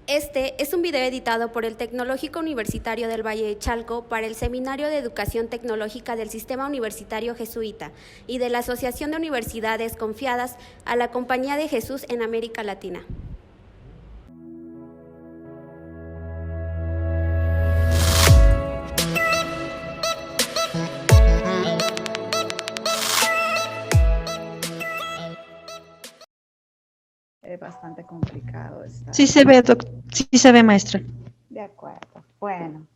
Este es un video editado por el Tecnológico Universitario del Valle de Chalco para el Seminario de Educación Tecnológica del Sistema Universitario Jesuita y de la Asociación de Universidades Confiadas a la Compañía de Jesús en América Latina. Es bastante complicado esta. Sí se ve, sí se ve, maestra. De acuerdo. Bueno,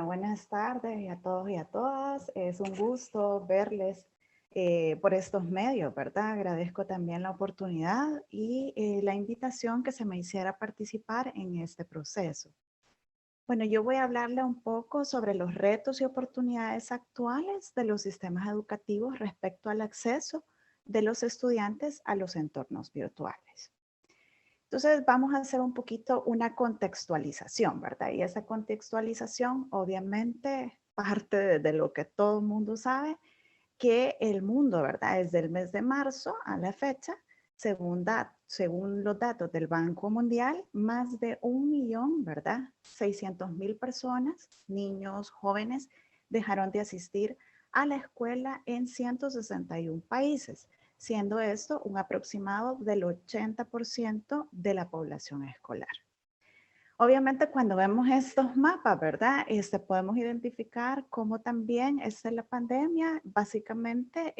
buenas tardes a todos y a todas. Es un gusto verles por estos medios, ¿verdad? Agradezco también la oportunidad y la invitación que se me hiciera a participar en este proceso. Bueno, yo voy a hablarle un poco sobre los retos y oportunidades actuales de los sistemas educativos respecto al acceso de los estudiantes a los entornos virtuales. Entonces vamos a hacer un poquito una contextualización, ¿verdad? Y esa contextualización obviamente parte de lo que todo el mundo sabe, que el mundo, ¿verdad? Desde el mes de marzo a la fecha, según los datos del Banco Mundial, más de 1.000.000, ¿verdad? 600.000 personas, niños, jóvenes, dejaron de asistir a la escuela en 161 países, siendo esto un aproximado del 80% de la población escolar. Obviamente cuando vemos estos mapas, ¿verdad? Podemos identificar cómo también la pandemia básicamente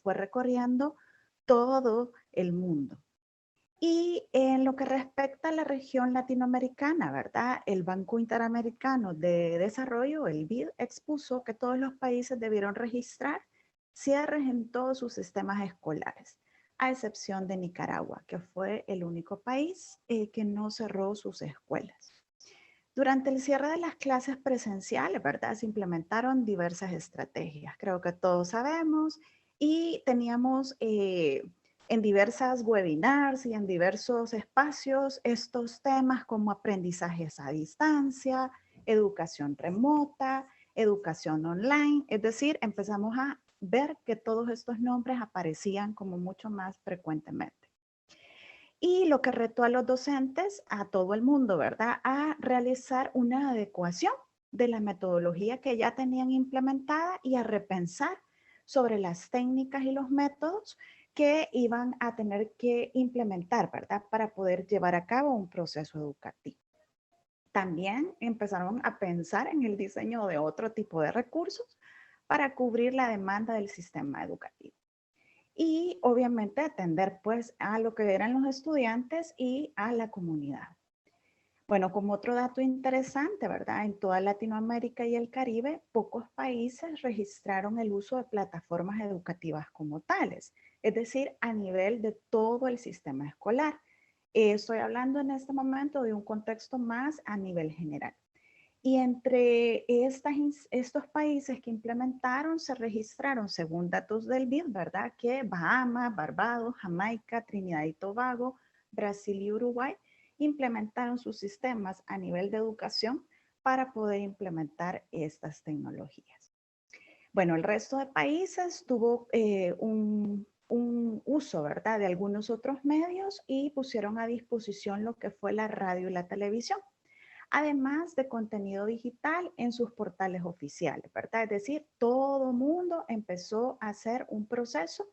fue recorriendo todo el mundo. Y en lo que respecta a la región latinoamericana, ¿verdad? El Banco Interamericano de Desarrollo, el BID, expuso que todos los países debieron registrar cierres en todos sus sistemas escolares, a excepción de Nicaragua, que fue el único país que no cerró sus escuelas. Durante el cierre de las clases presenciales, ¿verdad? Se implementaron diversas estrategias, creo que todos sabemos, y teníamos en diversas webinars y en diversos espacios estos temas como aprendizajes a distancia, educación remota, educación online, es decir, empezamos a ver que todos estos nombres aparecían como mucho más frecuentemente. Y lo que retó a los docentes, a todo el mundo, ¿verdad? A realizar una adecuación de la metodología que ya tenían implementada y a repensar sobre las técnicas y los métodos que iban a tener que implementar, ¿verdad? Para poder llevar a cabo un proceso educativo. También empezaron a pensar en el diseño de otro tipo de recursos para cubrir la demanda del sistema educativo. Y obviamente atender pues a lo que eran los estudiantes y a la comunidad. Bueno, como otro dato interesante, ¿verdad? En toda Latinoamérica y el Caribe, pocos países registraron el uso de plataformas educativas como tales, es decir, a nivel de todo el sistema escolar. Estoy hablando en este momento de un contexto más a nivel general. Y entre estos países que implementaron, se registraron, según datos del BID, ¿verdad? Que Bahamas, Barbados, Jamaica, Trinidad y Tobago, Brasil y Uruguay implementaron sus sistemas a nivel de educación para poder implementar estas tecnologías. Bueno, el resto de países tuvo un uso, ¿verdad? De algunos otros medios y pusieron a disposición lo que fue la radio y la televisión, además de contenido digital en sus portales oficiales, ¿verdad? Es decir, todo mundo empezó a hacer un proceso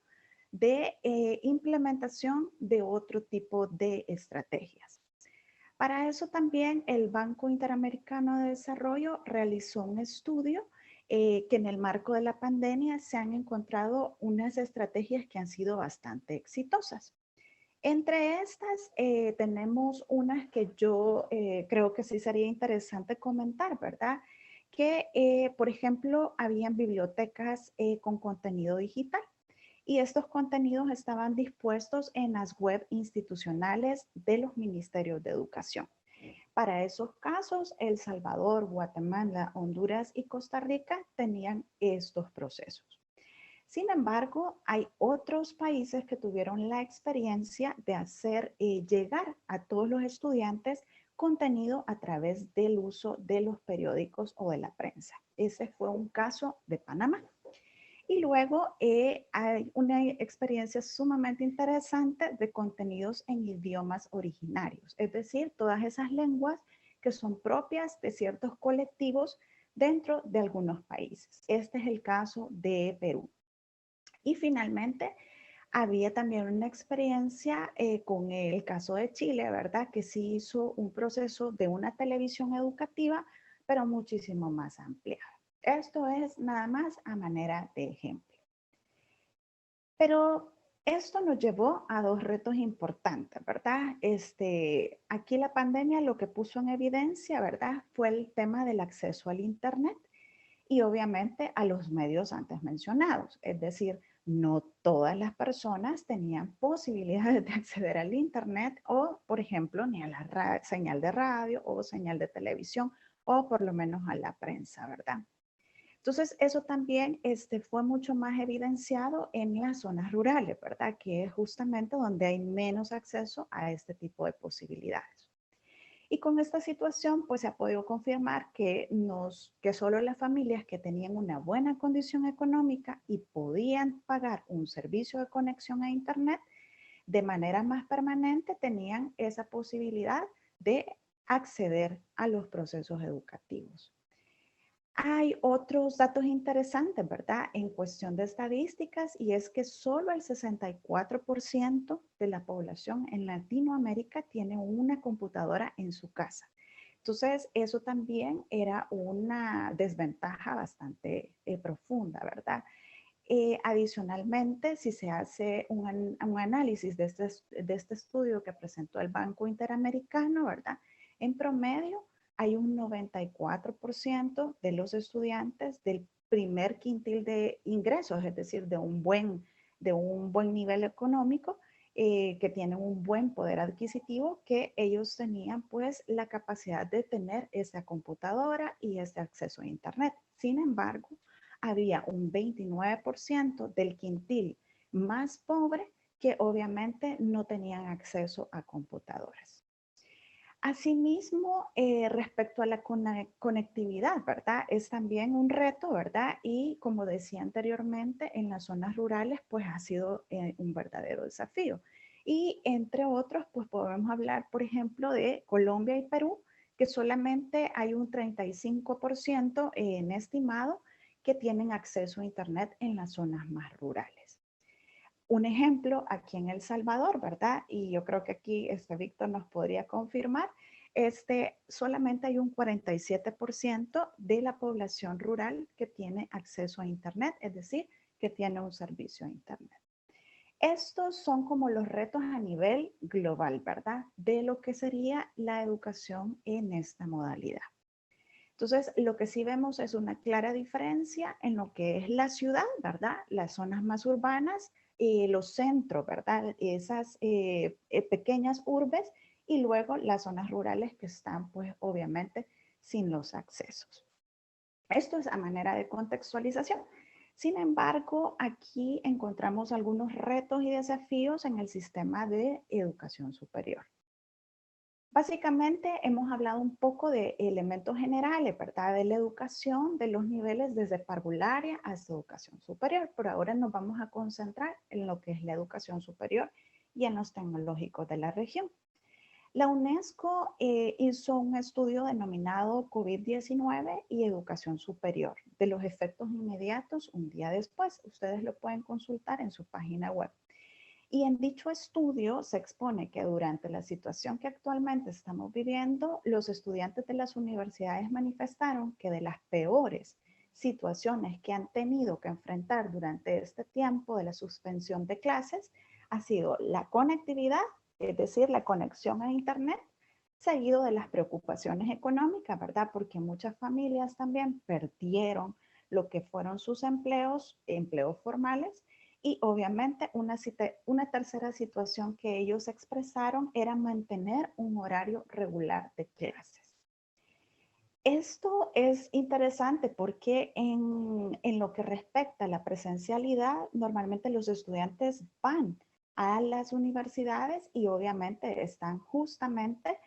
de implementación de otro tipo de estrategias. Para eso también el Banco Interamericano de Desarrollo realizó un estudio que en el marco de la pandemia se han encontrado unas estrategias que han sido bastante exitosas. Entre estas tenemos unas que yo creo que sí sería interesante comentar, ¿verdad? Que, por ejemplo, habían bibliotecas con contenido digital y estos contenidos estaban dispuestos en las web institucionales de los ministerios de educación. Para esos casos, El Salvador, Guatemala, Honduras y Costa Rica tenían estos procesos. Sin embargo, hay otros países que tuvieron la experiencia de hacer llegar a todos los estudiantes contenido a través del uso de los periódicos o de la prensa. Ese fue un caso de Panamá. Y luego hay una experiencia sumamente interesante de contenidos en idiomas originarios, es decir, todas esas lenguas que son propias de ciertos colectivos dentro de algunos países. Este es el caso de Perú. Y finalmente, había también una experiencia con el caso de Chile, ¿verdad? Que sí hizo un proceso de una televisión educativa, pero muchísimo más amplia. Esto es nada más a manera de ejemplo. Pero esto nos llevó a dos retos importantes, ¿verdad? Aquí la pandemia lo que puso en evidencia, ¿verdad? Fue el tema del acceso al Internet y obviamente a los medios antes mencionados. Es decir, no todas las personas tenían posibilidades de acceder al Internet o, por ejemplo, ni a la señal de radio o señal de televisión o por lo menos a la prensa, ¿verdad? Entonces, eso también fue mucho más evidenciado en las zonas rurales, ¿verdad? Que es justamente donde hay menos acceso a este tipo de posibilidades. Y con esta situación, pues se ha podido confirmar que solo las familias que tenían una buena condición económica y podían pagar un servicio de conexión a Internet de manera más permanente tenían esa posibilidad de acceder a los procesos educativos. Hay otros datos interesantes, ¿verdad? En cuestión de estadísticas, y es que solo el 64% de la población en Latinoamérica tiene una computadora en su casa. Entonces, eso también era una desventaja bastante profunda, ¿verdad? Adicionalmente, si se hace un análisis de este estudio que presentó el Banco Interamericano, ¿verdad? En promedio, hay un 94% de los estudiantes del primer quintil de ingresos, es decir, de un buen nivel económico, que tienen un buen poder adquisitivo, que ellos tenían pues la capacidad de tener esa computadora y ese acceso a Internet. Sin embargo, había un 29% del quintil más pobre que obviamente no tenían acceso a computadoras. Asimismo, respecto a la conectividad, ¿verdad? Es también un reto, ¿verdad? Y como decía anteriormente, en las zonas rurales, pues ha sido un verdadero desafío. Y entre otros, pues podemos hablar, por ejemplo, de Colombia y Perú, que solamente hay un 35% en estimado que tienen acceso a Internet en las zonas más rurales. Un ejemplo aquí en El Salvador, ¿verdad? Y yo creo que aquí Víctor nos podría confirmar, solamente hay un 47% de la población rural que tiene acceso a Internet, es decir, que tiene un servicio a Internet. Estos son como los retos a nivel global, ¿verdad? De lo que sería la educación en esta modalidad. Entonces, lo que sí vemos es una clara diferencia en lo que es la ciudad, ¿verdad? Las zonas más urbanas, los centros, ¿verdad? Esas pequeñas urbes y luego las zonas rurales que están, pues, obviamente, sin los accesos. Esto es a manera de contextualización. Sin embargo, aquí encontramos algunos retos y desafíos en el sistema de educación superior. Básicamente hemos hablado un poco de elementos generales, ¿verdad? De la educación, de los niveles desde parvularia hasta educación superior, pero ahora nos vamos a concentrar en lo que es la educación superior y en los tecnológicos de la región. La UNESCO hizo un estudio denominado COVID-19 y educación superior, de los efectos inmediatos un día después. Ustedes lo pueden consultar en su página web. Y en dicho estudio se expone que durante la situación que actualmente estamos viviendo, los estudiantes de las universidades manifestaron que de las peores situaciones que han tenido que enfrentar durante este tiempo de la suspensión de clases ha sido la conectividad, es decir, la conexión a Internet, seguido de las preocupaciones económicas, ¿verdad? Porque muchas familias también perdieron lo que fueron sus empleos, empleos formales, y obviamente una tercera situación que ellos expresaron era mantener un horario regular de clases. Esto es interesante porque en lo que respecta a la presencialidad, normalmente los estudiantes van a las universidades y obviamente están justamente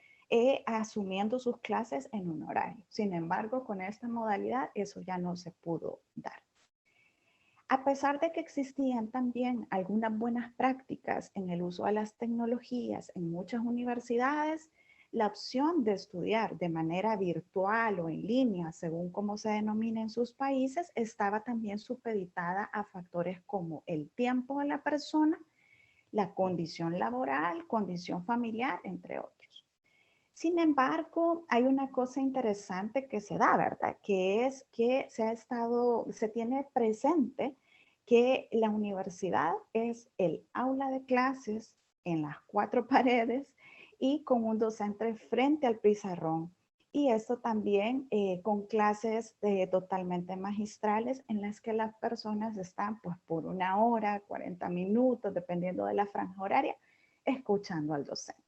asumiendo sus clases en un horario. Sin embargo, con esta modalidad eso ya no se pudo dar. A pesar de que existían también algunas buenas prácticas en el uso de las tecnologías en muchas universidades, la opción de estudiar de manera virtual o en línea, según cómo se denomina en sus países, estaba también supeditada a factores como el tiempo de la persona, la condición laboral, condición familiar, entre otros. Sin embargo, hay una cosa interesante que se da, ¿verdad? Que es que se tiene presente que la universidad es el aula de clases en las cuatro paredes y con un docente frente al pizarrón. Y esto también con clases totalmente magistrales en las que las personas están pues por 1 hora, 40 minutos, dependiendo de la franja horaria, escuchando al docente.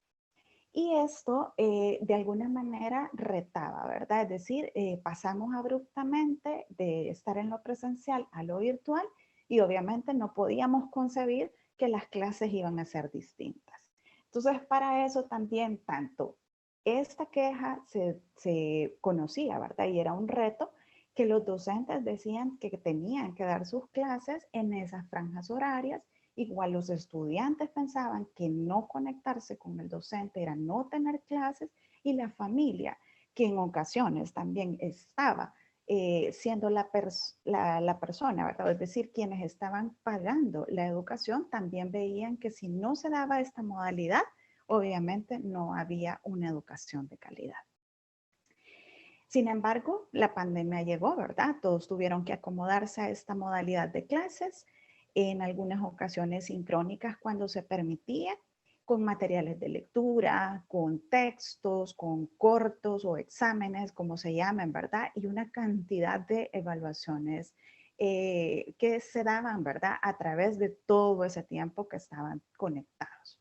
Y esto de alguna manera retaba, ¿verdad? Es decir, pasamos abruptamente de estar en lo presencial a lo virtual y obviamente no podíamos concebir que las clases iban a ser distintas. Entonces, para eso también tanto esta queja se conocía, ¿verdad? Y era un reto que los docentes decían que tenían que dar sus clases en esas franjas horarias. Igual los estudiantes pensaban que no conectarse con el docente era no tener clases y la familia, que en ocasiones también estaba siendo la persona, ¿verdad? Es decir, quienes estaban pagando la educación también veían que si no se daba esta modalidad, obviamente no había una educación de calidad. Sin embargo, la pandemia llegó, ¿verdad? Todos tuvieron que acomodarse a esta modalidad de clases, en algunas ocasiones sincrónicas cuando se permitía, con materiales de lectura, con textos, con cortos o exámenes, como se llaman, ¿verdad? Y una cantidad de evaluaciones que se daban, ¿verdad? A través de todo ese tiempo que estaban conectados.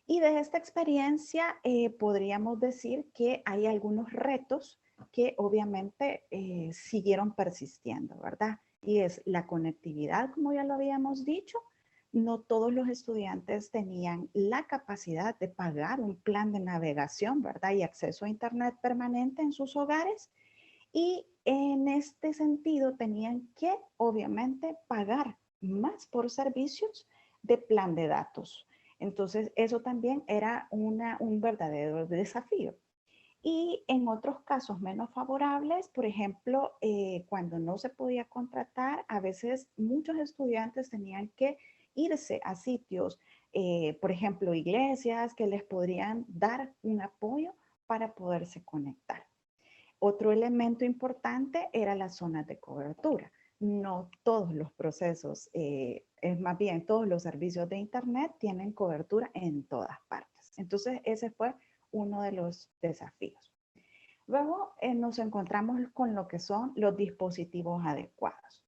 Y de esta experiencia podríamos decir que hay algunos retos que obviamente siguieron persistiendo, ¿verdad? Y es la conectividad, como ya lo habíamos dicho. No todos los estudiantes tenían la capacidad de pagar un plan de navegación, ¿verdad? Y acceso a Internet permanente en sus hogares. Y en este sentido tenían que, obviamente, pagar más por servicios de plan de datos. Entonces, eso también era un verdadero desafío. Y en otros casos menos favorables, por ejemplo, cuando no se podía contratar, a veces muchos estudiantes tenían que irse a sitios, por ejemplo, iglesias que les podrían dar un apoyo para poderse conectar. Otro elemento importante era las zonas de cobertura. No todos los procesos, es más bien todos los servicios de Internet tienen cobertura en todas partes. Entonces, ese fue uno de los desafíos. Luego nos encontramos con lo que son los dispositivos adecuados.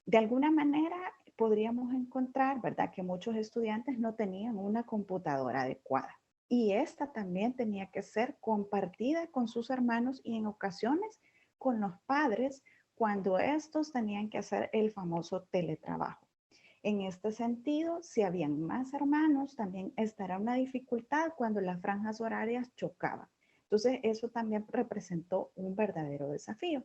De alguna manera podríamos encontrar, ¿verdad?, que muchos estudiantes no tenían una computadora adecuada. Y esta también tenía que ser compartida con sus hermanos y en ocasiones con los padres cuando estos tenían que hacer el famoso teletrabajo. En este sentido, si habían más hermanos, también esta era una dificultad cuando las franjas horarias chocaban. Entonces, eso también representó un verdadero desafío.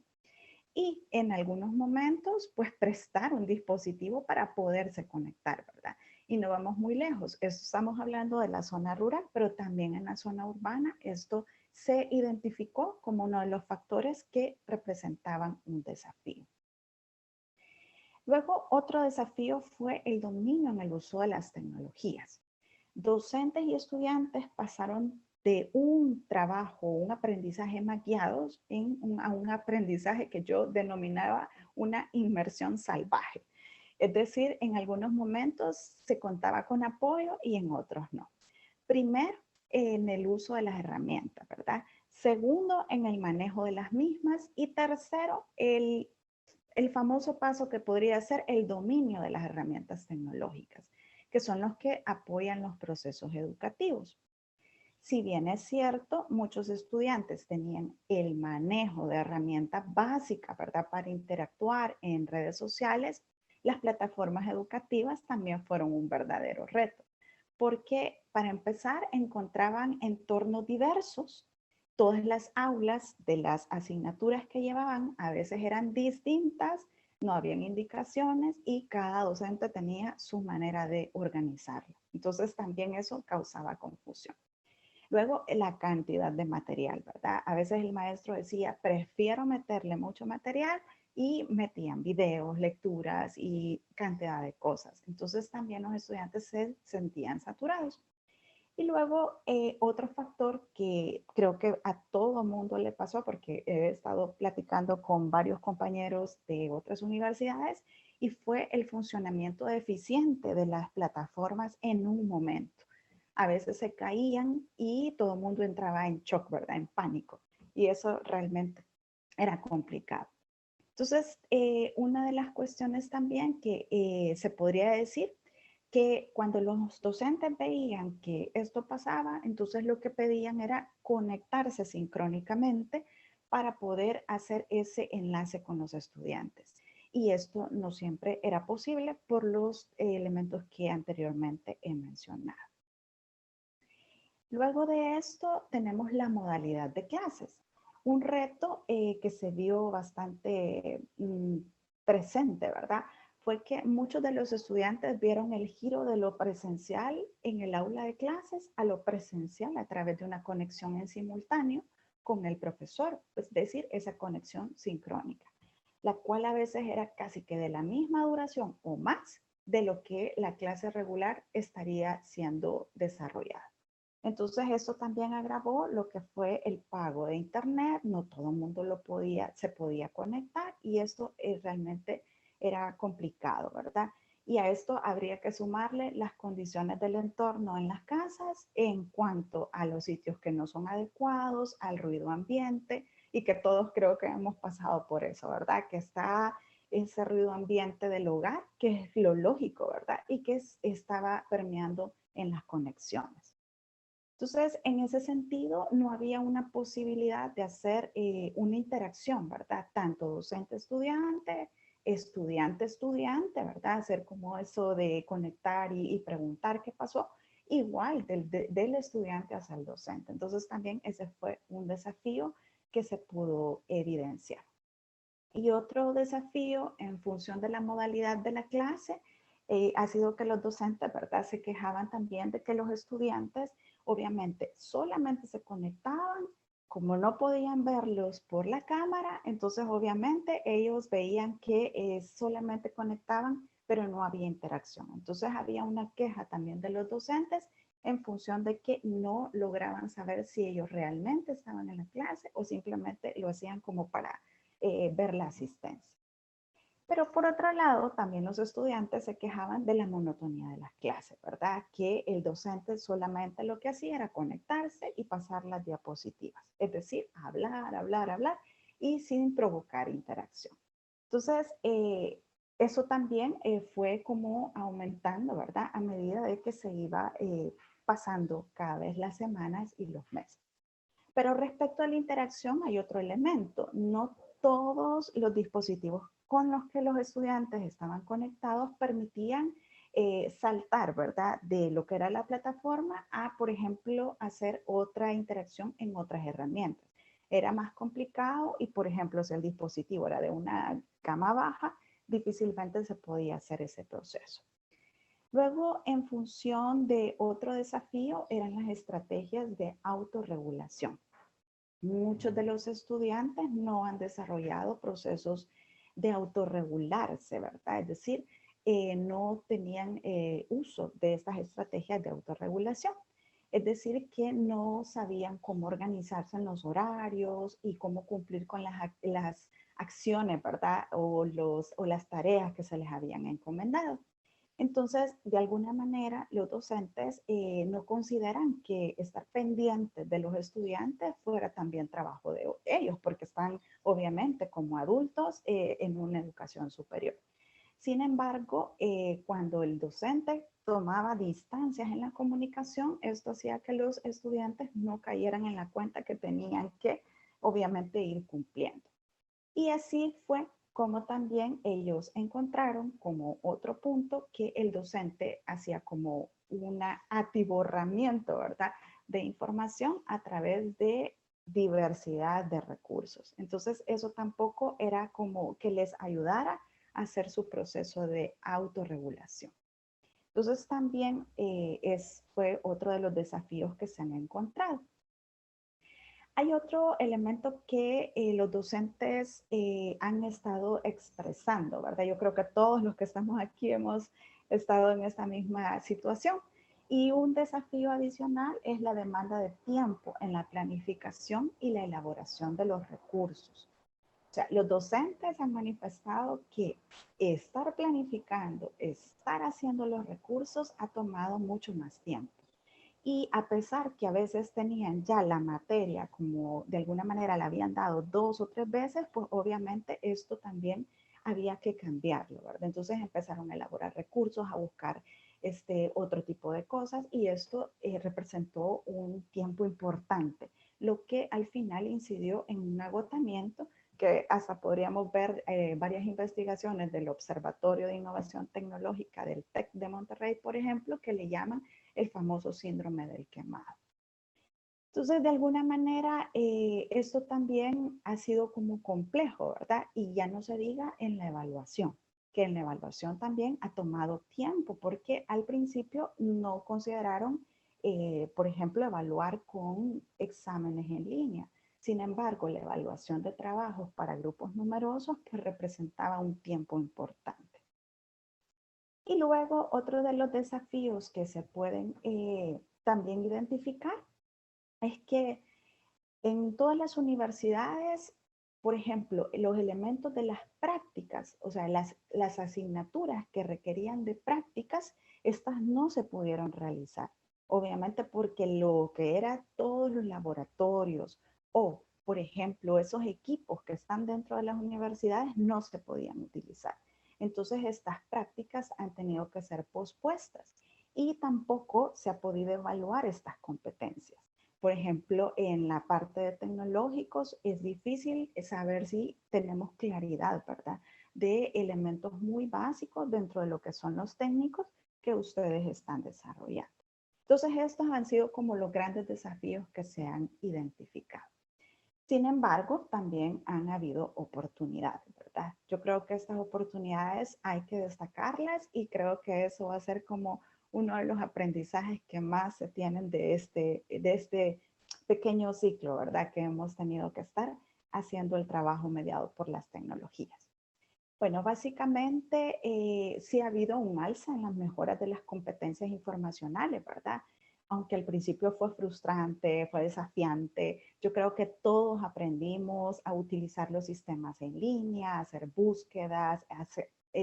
Y en algunos momentos, pues prestar un dispositivo para poderse conectar, ¿verdad? Y no vamos muy lejos. Estamos hablando de la zona rural, pero también en la zona urbana esto se identificó como uno de los factores que representaban un desafío. Luego, otro desafío fue el dominio en el uso de las tecnologías. Docentes y estudiantes pasaron de un trabajo, un aprendizaje maquiados a un aprendizaje que yo denominaba una inmersión salvaje. Es decir, en algunos momentos se contaba con apoyo y en otros no. Primero, en el uso de las herramientas, ¿verdad? Segundo, en el manejo de las mismas. Y tercero, el famoso paso que podría ser el dominio de las herramientas tecnológicas, que son los que apoyan los procesos educativos. Si bien es cierto, muchos estudiantes tenían el manejo de herramientas básicas, ¿verdad?, para interactuar en redes sociales, las plataformas educativas también fueron un verdadero reto, porque para empezar encontraban entornos diversos. Todas las aulas de las asignaturas que llevaban a veces eran distintas, no habían indicaciones y cada docente tenía su manera de organizarlo. Entonces también eso causaba confusión. Luego, la cantidad de material, ¿verdad? A veces el maestro decía, prefiero meterle mucho material y metían videos, lecturas y cantidad de cosas. Entonces también los estudiantes se sentían saturados. Y luego otro factor que creo que a todo mundo le pasó, porque he estado platicando con varios compañeros de otras universidades, y fue el funcionamiento deficiente de las plataformas en un momento. A veces se caían y todo el mundo entraba en shock, ¿verdad? En pánico. Y eso realmente era complicado. Entonces, una de las cuestiones también que se podría decir que cuando los docentes veían que esto pasaba, entonces lo que pedían era conectarse sincrónicamente para poder hacer ese enlace con los estudiantes. Y esto no siempre era posible por los elementos que anteriormente he mencionado. Luego de esto tenemos la modalidad de clases. Un reto que se vio bastante presente, ¿verdad? Fue que muchos de los estudiantes vieron el giro de lo presencial en el aula de clases a lo presencial a través de una conexión en simultáneo con el profesor, es decir, esa conexión sincrónica, la cual a veces era casi que de la misma duración o más de lo que la clase regular estaría siendo desarrollada. Entonces eso también agravó lo que fue el pago de internet, no todo el mundo se podía conectar y esto realmente era complicado, ¿verdad? Y a esto habría que sumarle las condiciones del entorno en las casas en cuanto a los sitios que no son adecuados, al ruido ambiente y que todos creo que hemos pasado por eso, ¿verdad? Que está ese ruido ambiente del hogar, que es lo lógico, ¿verdad? Y que estaba permeando en las conexiones. Entonces, en ese sentido, no había una posibilidad de hacer una interacción, ¿verdad? Tanto docente-estudiante, estudiante-estudiante, ¿verdad? Hacer como eso de conectar y preguntar qué pasó, igual del estudiante hacia el docente. Entonces, también ese fue un desafío que se pudo evidenciar. Y otro desafío en función de la modalidad de la clase ha sido que los docentes, ¿verdad? Se quejaban también de que los estudiantes obviamente solamente se conectaban, como no podían verlos por la cámara, entonces obviamente ellos veían que solamente conectaban, pero no había interacción. Entonces había una queja también de los docentes en función de que no lograban saber si ellos realmente estaban en la clase o simplemente lo hacían como para ver la asistencia. Pero por otro lado, también los estudiantes se quejaban de la monotonía de las clases, ¿verdad? Que el docente solamente lo que hacía era conectarse y pasar las diapositivas, es decir, hablar, hablar, hablar y sin provocar interacción. Entonces, eso también fue como aumentando, ¿verdad? A medida de que se iba pasando cada vez las semanas y los meses. Pero respecto a la interacción hay otro elemento. No todos los dispositivos con los que los estudiantes estaban conectados permitían saltar, ¿verdad? De lo que era la plataforma a, por ejemplo, hacer otra interacción en otras herramientas. Era más complicado y, por ejemplo, si el dispositivo era de una gama baja, difícilmente se podía hacer ese proceso. Luego, en función de otro desafío, eran las estrategias de autorregulación. Muchos de los estudiantes no han desarrollado procesos de autorregularse, ¿verdad? Es decir, no tenían uso de estas estrategias de autorregulación. Es decir, que no sabían cómo organizarse en los horarios y cómo cumplir con las acciones, ¿verdad? O las tareas que se les habían encomendado. Entonces, de alguna manera, los docentes no consideran que estar pendientes de los estudiantes fuera también trabajo de ellos, porque están obviamente como adultos en una educación superior. Sin embargo, cuando el docente tomaba distancias en la comunicación, esto hacía que los estudiantes no cayeran en la cuenta que tenían que, obviamente, ir cumpliendo. Y así fue como también ellos encontraron como otro punto que el docente hacía como un atiborramiento, ¿verdad? De información a través de diversidad de recursos. Entonces, eso tampoco era como que les ayudara hacer su proceso de autorregulación. Entonces también fue otro de los desafíos que se han encontrado. Hay otro elemento que los docentes han estado expresando, ¿verdad? Yo creo que todos los que estamos aquí hemos estado en esta misma situación. Y un desafío adicional es la demanda de tiempo en la planificación y la elaboración de los recursos. O sea, los docentes han manifestado que estar planificando, estar haciendo los recursos ha tomado mucho más tiempo. Y a pesar que a veces tenían ya la materia, como de alguna manera la habían dado 2 o 3 veces, pues obviamente esto también había que cambiarlo, ¿verdad? Entonces empezaron a elaborar recursos, a buscar otro tipo de cosas y esto representó un tiempo importante, lo que al final incidió en un agotamiento que hasta podríamos ver varias investigaciones del Observatorio de Innovación Tecnológica del TEC de Monterrey, por ejemplo, que le llaman el famoso síndrome del quemado. Entonces, de alguna manera, esto también ha sido como complejo, ¿verdad? Y ya no se diga en la evaluación, que en la evaluación también ha tomado tiempo, porque al principio no consideraron, por ejemplo, evaluar con exámenes en línea. Sin embargo, la evaluación de trabajos para grupos numerosos pues representaba un tiempo importante. Y luego, otro de los desafíos que se pueden también identificar es que en todas las universidades, por ejemplo, los elementos de las prácticas, o sea, las asignaturas que requerían de prácticas, estas no se pudieron realizar. Obviamente porque lo que era todos los laboratorios o, por ejemplo, esos equipos que están dentro de las universidades no se podían utilizar. Entonces, estas prácticas han tenido que ser pospuestas y tampoco se ha podido evaluar estas competencias. Por ejemplo, en la parte de tecnológicos es difícil saber si tenemos claridad, ¿verdad? De elementos muy básicos dentro de lo que son los técnicos que ustedes están desarrollando. Entonces, estos han sido como los grandes desafíos que se han identificado. Sin embargo, también han habido oportunidades, ¿verdad? Yo creo que estas oportunidades hay que destacarlas y creo que eso va a ser como uno de los aprendizajes que más se tienen de este pequeño ciclo, ¿verdad? Que hemos tenido que estar haciendo el trabajo mediado por las tecnologías. Bueno, básicamente sí ha habido un alza en las mejoras de las competencias informacionales, ¿verdad? Aunque al principio fue frustrante, fue desafiante, yo creo que todos aprendimos a utilizar los sistemas en línea, a hacer búsquedas,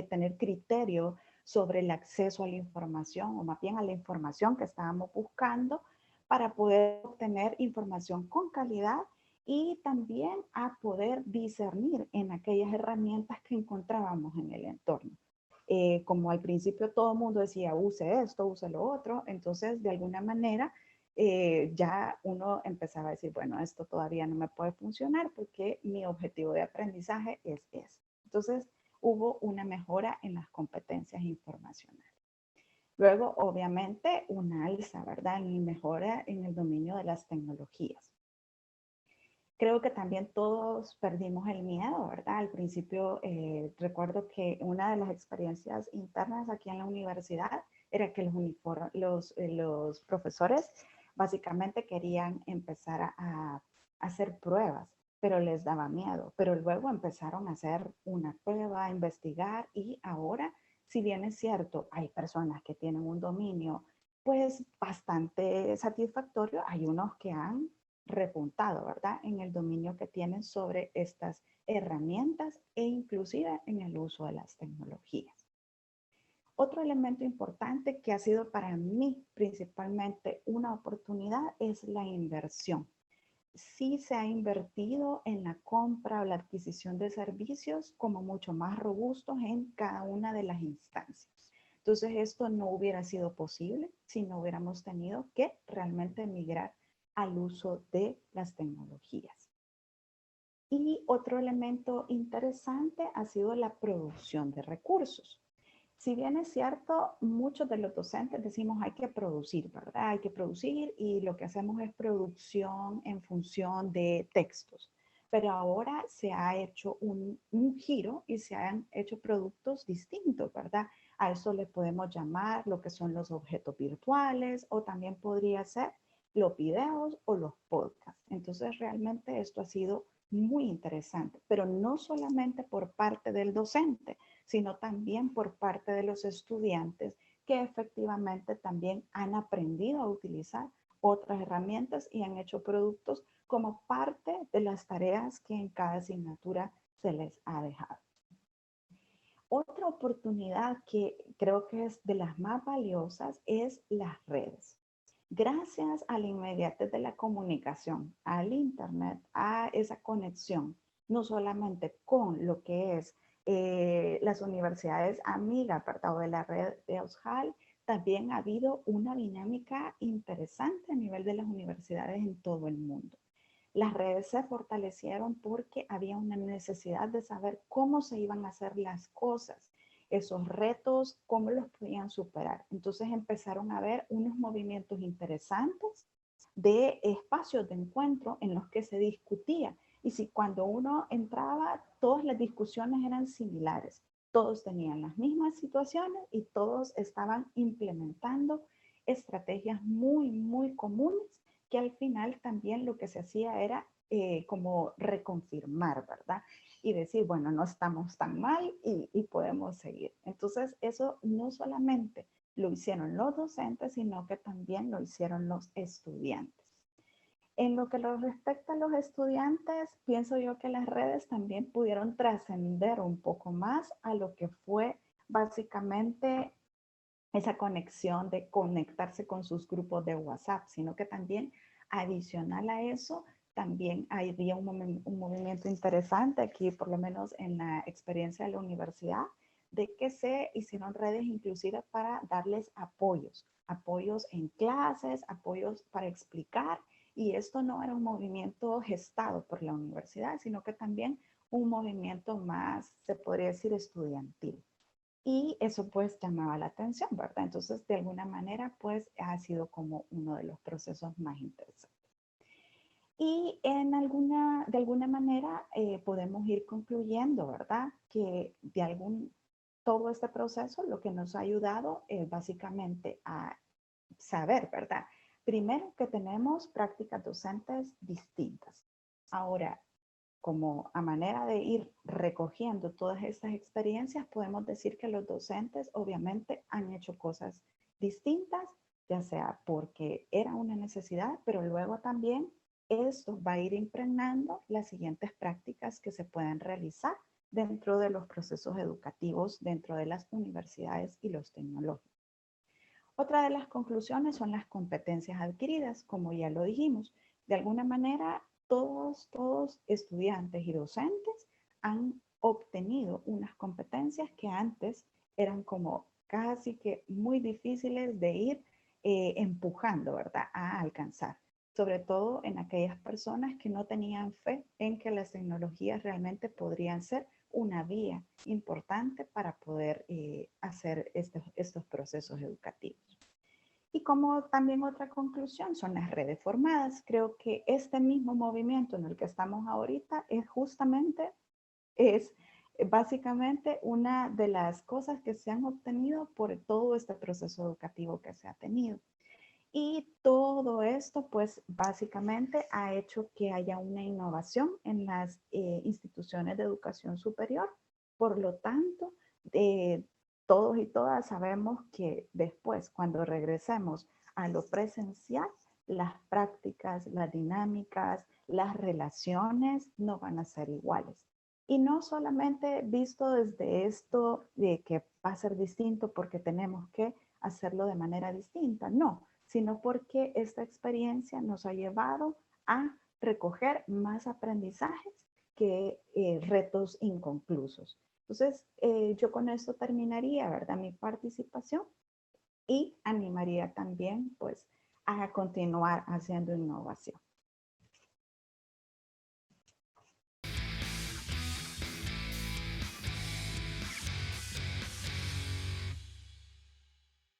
tener criterio sobre el acceso a la información, o más bien a la información que estábamos buscando para poder obtener información con calidad y también a poder discernir en aquellas herramientas que encontrábamos en el entorno. Como al principio todo el mundo decía, use esto, use lo otro, entonces de alguna manera ya uno empezaba a decir, bueno, esto todavía no me puede funcionar porque mi objetivo de aprendizaje es este. Entonces hubo una mejora en las competencias informacionales. Luego, obviamente, una alza, ¿verdad? En mejora en el dominio de las tecnologías. Creo que también todos perdimos el miedo, ¿verdad? Al principio recuerdo que una de las experiencias internas aquí en la universidad era que los profesores básicamente querían empezar a hacer pruebas, pero les daba miedo. Pero luego empezaron a hacer una prueba, a investigar y ahora, si bien es cierto, hay personas que tienen un dominio pues bastante satisfactorio, hay unos que han repuntado, ¿verdad? En el dominio que tienen sobre estas herramientas e inclusive en el uso de las tecnologías. Otro elemento importante que ha sido para mí principalmente una oportunidad es la inversión. Sí se ha invertido en la compra o la adquisición de servicios como mucho más robustos en cada una de las instancias. Entonces esto no hubiera sido posible si no hubiéramos tenido que realmente migrar al uso de las tecnologías. Y otro elemento interesante ha sido la producción de recursos. Si bien es cierto, muchos de los docentes decimos hay que producir, ¿verdad? Hay que producir y lo que hacemos es producción en función de textos. pero ahora se ha hecho un giro y se han hecho productos distintos, ¿verdad? A eso le podemos llamar lo que son los objetos virtuales o también podría ser los videos o los podcasts. Entonces, realmente esto ha sido muy interesante, pero no solamente por parte del docente, sino también por parte de los estudiantes que efectivamente también han aprendido a utilizar otras herramientas y han hecho productos como parte de las tareas que en cada asignatura se les ha dejado. Otra oportunidad que creo que es de las más valiosas es las redes. Gracias a la inmediatez de la comunicación, al Internet, a esa conexión, no solamente con lo que es las universidades amigas, ¿verdad? O de la red de Aushal, también ha habido una dinámica interesante a nivel de las universidades en todo el mundo. Las redes se fortalecieron porque había una necesidad de saber cómo se iban a hacer las cosas, esos retos, cómo los podían superar. Entonces empezaron a haber unos movimientos interesantes de espacios de encuentro en los que se discutía. Y si cuando uno entraba, todas las discusiones eran similares. Todos tenían las mismas situaciones y todos estaban implementando estrategias muy, muy comunes que al final también lo que se hacía era como reconfirmar, ¿verdad? Y decir, bueno, no estamos tan mal y podemos seguir. Entonces, eso no solamente lo hicieron los docentes, sino que también lo hicieron los estudiantes. En lo que respecta a los estudiantes, pienso yo que las redes también pudieron trascender un poco más a lo que fue básicamente esa conexión de conectarse con sus grupos de WhatsApp, sino que también adicional a eso, también había un movimiento interesante aquí, por lo menos en la experiencia de la universidad, de que se hicieron redes inclusive para darles apoyos, apoyos en clases, apoyos para explicar, y esto no era un movimiento gestado por la universidad, sino que también un movimiento más, se podría decir, estudiantil. Y eso pues llamaba la atención, ¿verdad? Entonces, de alguna manera, pues ha sido como uno de los procesos más interesantes. Y de alguna manera podemos ir concluyendo, ¿verdad? Que todo este proceso lo que nos ha ayudado es básicamente a saber, ¿verdad? Primero que tenemos prácticas docentes distintas. Ahora, como a manera de ir recogiendo todas estas experiencias, podemos decir que los docentes obviamente han hecho cosas distintas, ya sea porque era una necesidad, pero luego también esto va a ir impregnando las siguientes prácticas que se pueden realizar dentro de los procesos educativos, dentro de las universidades y los tecnológicos. Otra de las conclusiones son las competencias adquiridas, como ya lo dijimos. De alguna manera, todos estudiantes y docentes han obtenido unas competencias que antes eran como casi que muy difíciles de ir empujando, ¿verdad?, a alcanzar. Sobre todo en aquellas personas que no tenían fe en que las tecnologías realmente podrían ser una vía importante para poder hacer estos procesos educativos. Y como también otra conclusión son las redes formadas. Creo que este mismo movimiento en el que estamos ahorita es básicamente una de las cosas que se han obtenido por todo este proceso educativo que se ha tenido. Y todo esto, pues básicamente ha hecho que haya una innovación en las instituciones de educación superior. Por lo tanto, todos y todas sabemos que después, cuando regresemos a lo presencial, las prácticas, las dinámicas, las relaciones no van a ser iguales. Y no solamente visto desde esto de que va a ser distinto porque tenemos que hacerlo de manera distinta, no, sino porque esta experiencia nos ha llevado a recoger más aprendizajes que retos inconclusos. Entonces, yo con esto terminaría, ¿verdad?, mi participación y animaría también, pues, a continuar haciendo innovación.